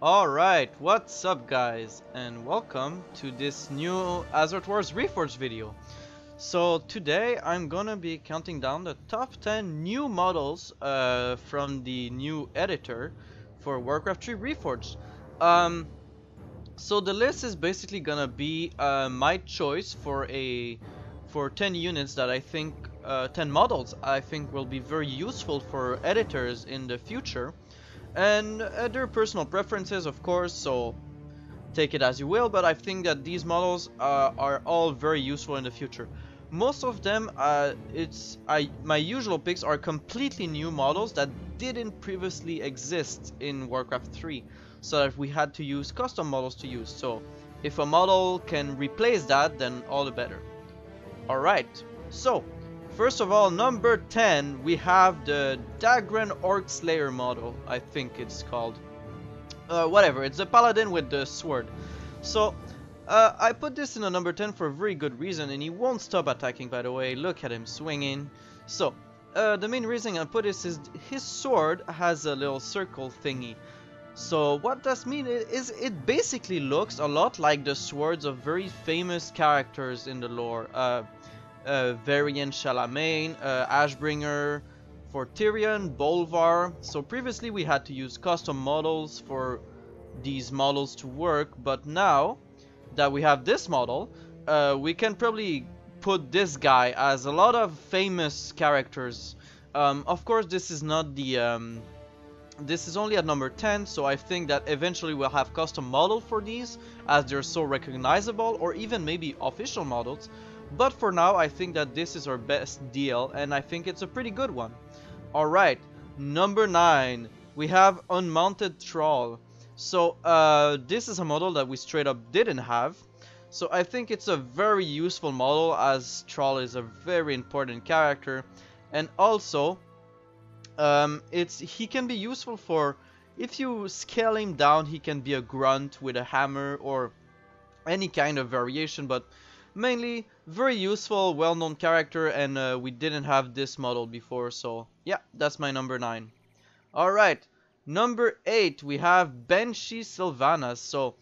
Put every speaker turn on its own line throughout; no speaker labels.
Alright, what's up guys, and welcome to this new Azure Wars Reforged video. So today I'm gonna be counting down the top 10 new models from the new editor for Warcraft 3 Reforged. So the list is basically gonna be my choice for 10 units that I think 10 models I think will be very useful for editors in the future. And their personal preferences, of course, so take it as you will, but I think that these models are all very useful in the future. Most of them, my usual picks are completely new models that didn't previously exist in Warcraft 3, so that we had to use custom models to use. So if a model can replace that, then all the better. Alright, so first of all, number 10, we have the Dagran Orc Slayer model, I think it's called. Whatever, it's the paladin with the sword. So, I put this in a number 10 for a very good reason, and he won't stop attacking, by the way. Look at him swinging. So, the main reason I put this is his sword has a little circle thingy. So, what does mean is it basically looks a lot like the swords of very famous characters in the lore. Varian Shalamain, Ashbringer, for Tyrion, Bolvar. So previously we had to use custom models for these models to work, but now that we have this model, we can probably put this guy as a lot of famous characters. Of course, this is not the this is only at number 10, so I think that eventually we'll have custom model for these, as they're so recognizable, or even maybe official models. But for now, I think that this is our best deal, and I think it's a pretty good one. Alright, number 9, we have Unmounted Troll. So, this is a model that we straight up didn't have. So I think it's a very useful model, as Troll is a very important character. And also, he can be useful for, if you scale him down, he can be a grunt with a hammer, or any kind of variation, but mainly very useful, well-known character, and we didn't have this model before, so yeah, that's my number 9. Alright, number 8, we have Banshee Sylvanas. So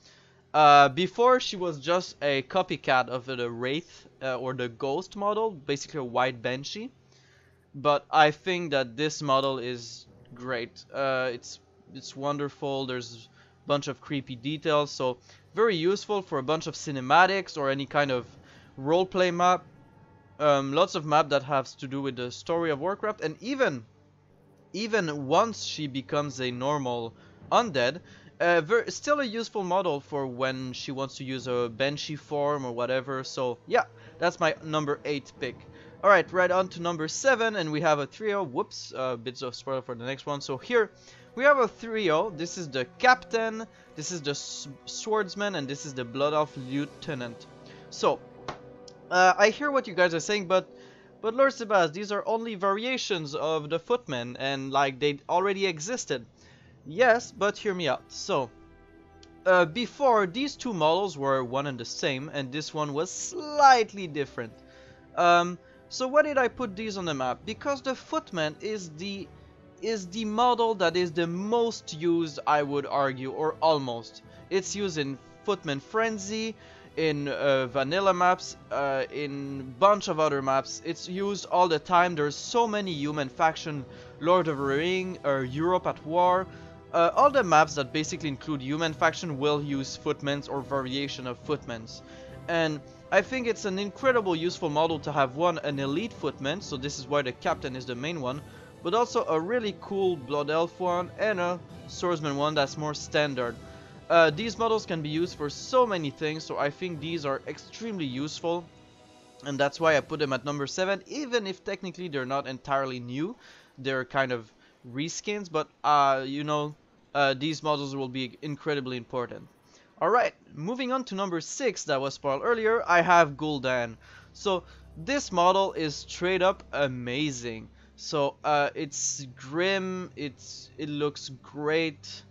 before, she was just a copycat of the Wraith or the Ghost model, basically a white Banshee, but I think that this model is great. It's wonderful. There's a bunch of creepy details, so very useful for a bunch of cinematics or any kind of roleplay map. Lots of map that has to do with the story of Warcraft, and even once she becomes a normal undead, still a useful model for when she wants to use a Banshee form or whatever. So yeah, that's my number 8 pick. Alright, right on to number 7, and we have a trio. Whoops, bits of spoiler for the next one. So here we have a trio. This is the Captain, this is the Swordsman, and this is the Blood Elf Lieutenant. So I hear what you guys are saying, but Lord Sebas, these are only variations of the Footmen, and like they already existed. Yes, but hear me out. So before, these two models were one and the same, and this one was slightly different. So why did I put these on the map? Because the Footman is the model that is the most used, I would argue, or almost. It's used in Footman Frenzy, in vanilla maps, in bunch of other maps. It's used all the time. There's so many human faction, Lord of the Ring, or Europe at War. All the maps that basically include human faction will use Footmans or variation of Footmans. And I think it's an incredible useful model to have an elite Footman, so this is why the Captain is the main one, but also a really cool Blood Elf one and a Swordsman one that's more standard. These models can be used for so many things, so I think these are extremely useful, and that's why I put them at number 7, even if technically they're not entirely new. They're kind of reskins, but you know, these models will be incredibly important. Alright, moving on to number 6 that was spoiled earlier, I have Gul'dan. So this model is straight up amazing. So it's grim, it looks great.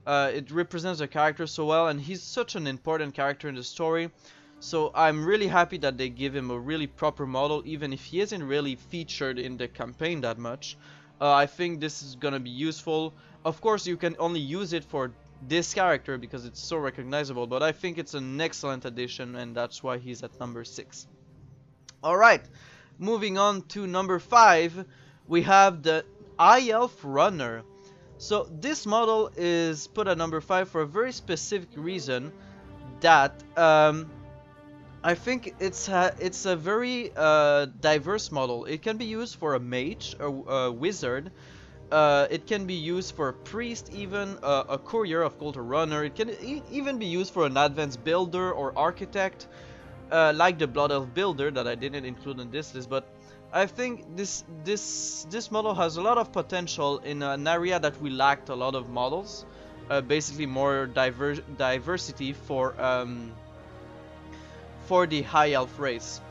It represents the character so well, and he's such an important character in the story. So I'm really happy that they give him a really proper model, even if he isn't really featured in the campaign that much. I think this is gonna be useful. Of course, you can only use it for this character because it's so recognizable, but I think it's an excellent addition, and that's why he's at number 6. Alright, moving on to number 5, we have the High Elf Runner. So this model is put at number 5 for a very specific reason, that I think it's a very diverse model. It can be used for a mage, a wizard. It can be used for a priest, even a courier, of course, a runner. It can even be used for an advanced builder or architect, like the Blood Elf builder that I didn't include in this list. But I think this model has a lot of potential in an area that we lacked a lot of models. Basically, more diversity for the High Elf race.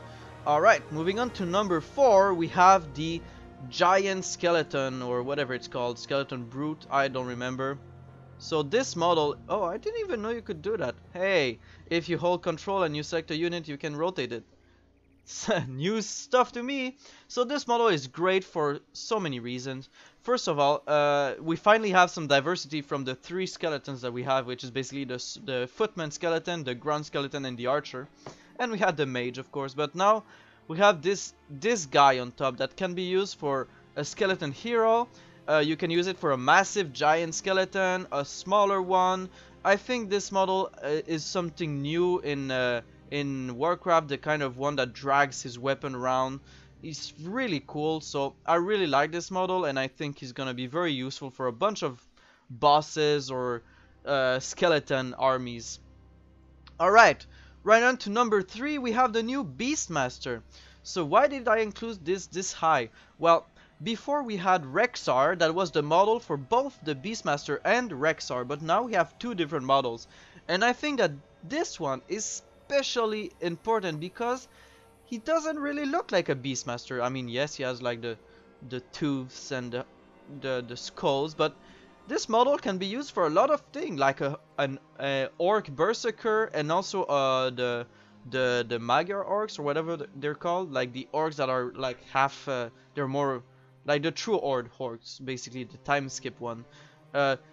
Alright, moving on to number 4, we have the Giant Skeleton, or whatever it's called, Skeleton Brute, I don't remember. So this model, oh, I didn't even know you could do that. Hey, if you hold control and you select a unit, you can rotate it. New stuff to me. So this model is great for so many reasons. First of all, we finally have some diversity from the 3 skeletons that we have, which is basically the footman skeleton, the ground skeleton, and the archer. And we had the mage, of course, but now we have this guy on top that can be used for a skeleton hero. You can use it for a massive giant skeleton, a smaller one. I think this model is something new in Warcraft, the kind of one that drags his weapon around. He's really cool, so I really like this model, and I think he's gonna be very useful for a bunch of bosses or skeleton armies. Alright. Right on to number 3, we have the new Beastmaster. So why did I include this high? Well, before we had Rexar, that was the model for both the Beastmaster and Rexar, but now we have 2 different models. And I think that this one is especially important because he doesn't really look like a Beastmaster. I mean, yes, he has like the tooths and the skulls, but this model can be used for a lot of things, like an orc berserker, and also the Magyar orcs, or whatever they're called, like the orcs that are like half, they're more like the true orcs, basically the time skip one.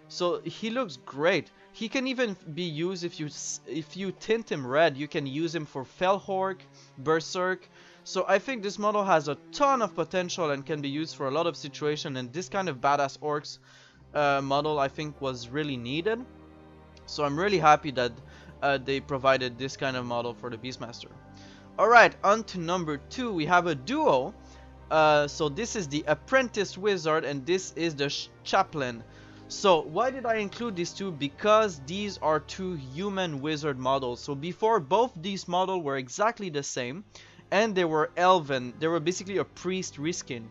So he looks great. He can even be used if you tint him red. You can use him for Felhork, Berserk. So I think this model has a ton of potential and can be used for a lot of situations. And this kind of badass orcs model I think was really needed. So I'm really happy that they provided this kind of model for the Beastmaster. Alright, on to number 2. We have a duo. So this is the Apprentice Wizard and this is the Chaplain. So why did I include these two? Because these are 2 human wizard models. So before, both these models were exactly the same, and they were elven. They were basically a priest reskin.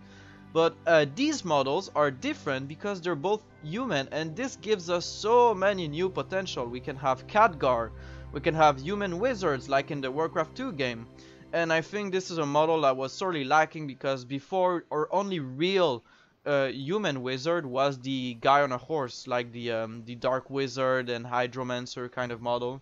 But these models are different because they're both human, and this gives us so many new potential. We can have Khadgar, we can have human wizards like in the Warcraft 2 game. And I think this is a model that was sorely lacking because before our only real human wizard was the guy on a horse, like the Dark Wizard and Hydromancer kind of model.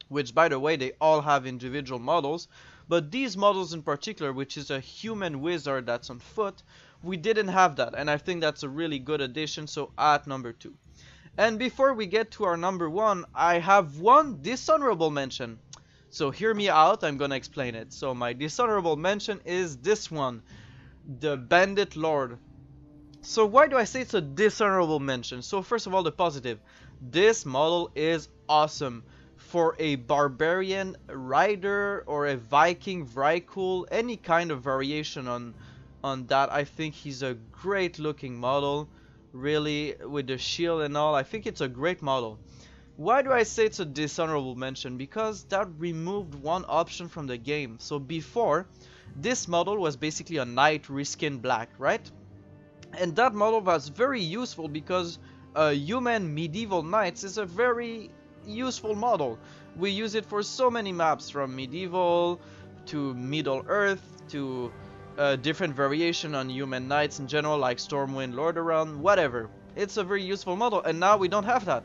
Which, by the way, they all have individual models. But these models in particular, which is a human wizard that's on foot, we didn't have that. And I think that's a really good addition, so at number 2. And before we get to our number 1, I have one dishonorable mention. So hear me out, I'm gonna explain it. So my dishonorable mention is this one, the Bandit Lord. So why do I say it's a dishonorable mention? So first of all, the positive. This model is awesome. For a barbarian rider or a Viking Vrykul, any kind of variation on that, I think he's a great looking model. Really, with the shield and all, I think it's a great model. Why do I say it's a dishonorable mention? Because that removed one option from the game. So before, this model was basically a knight reskin black, right? And that model was very useful because human medieval knights is a very useful model. We use it for so many maps, from medieval to Middle Earth to different variation on human knights in general, like Stormwind, Lordaeron, whatever. It's a very useful model, and now we don't have that.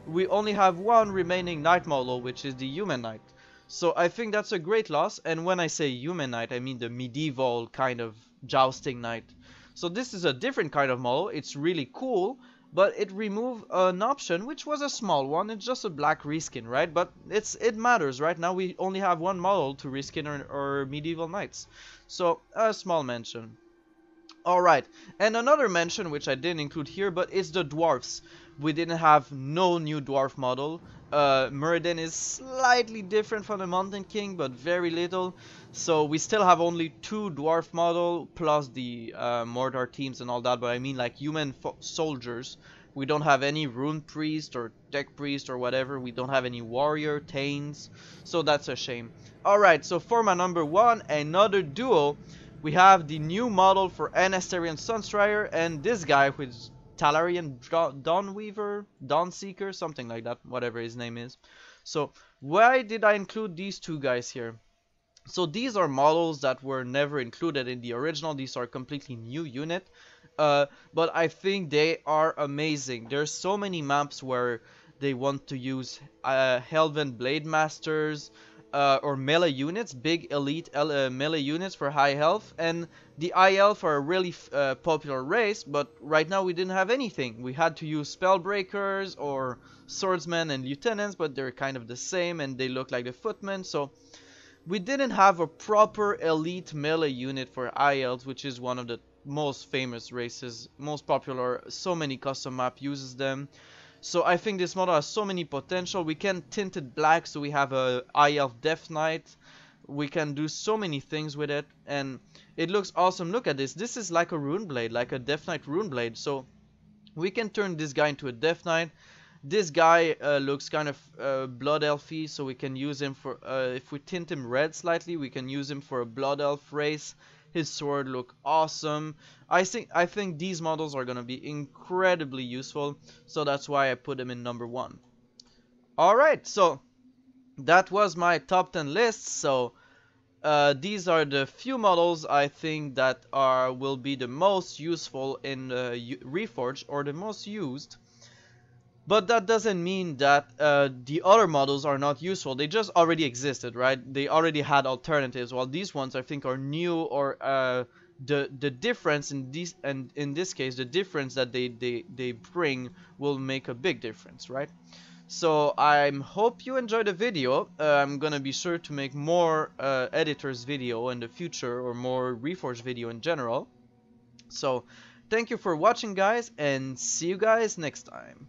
We only have one remaining knight model, which is the human knight. So I think that's a great loss, and when I say human knight, I mean the medieval kind of jousting knight. So this is a different kind of model. It's really cool. but it removed an option which was a small one. It's just a black reskin, right? But it matters, right? Now we only have one model to reskin our medieval knights, so a small mention. Alright, and another mention which I didn't include here, but it's the dwarfs. We didn't have no new dwarf model. Muradin is slightly different from the Mountain King, but very little. So we still have only 2 dwarf model, plus the mortar teams and all that, but I mean like human soldiers. We don't have any rune priest or tech priest or whatever. We don't have any warrior, Thanes, so that's a shame. Alright, so for my number 1, another duo. We have the new model for Anasterian Sunstrider and this guy with Talarian Dawnweaver, Dawnseeker, something like that, whatever his name is. So why did I include these 2 guys here? So these are models that were never included in the original. These are completely new unit. But I think they are amazing. There's so many maps where they want to use Helven Blade Masters, or melee units, big elite melee units for high health, and the high elf are a really popular race, but right now we didn't have anything. We had to use spellbreakers or swordsmen and lieutenants, but they're kind of the same and they look like the footmen, so we didn't have a proper elite melee unit for high elves, which is one of the most famous races, most popular. So many custom map uses them. So I think this model has so many potential. We can tint it black, so we have a High Elf Death Knight. We can do so many things with it, and it looks awesome. Look at this. This is like a rune blade, like a Death Knight rune blade. So we can turn this guy into a Death Knight. This guy looks kind of blood elfy, so we can use him for if we tint him red slightly, we can use him for a blood elf race. His sword look awesome. I think these models are gonna be incredibly useful, so that's why I put them in number 1. Alright, so that was my top 10 list. So these are the few models I think that will be the most useful in Reforged, or the most used. But that doesn't mean that the other models are not useful. They just already existed, right? They already had alternatives. While these ones I think are new, or the difference in these, and in this case the difference that they bring will make a big difference, right? So I hope you enjoyed the video. I'm gonna be sure to make more editors video in the future, or more Reforged video in general. So thank you for watching, guys, and see you guys next time.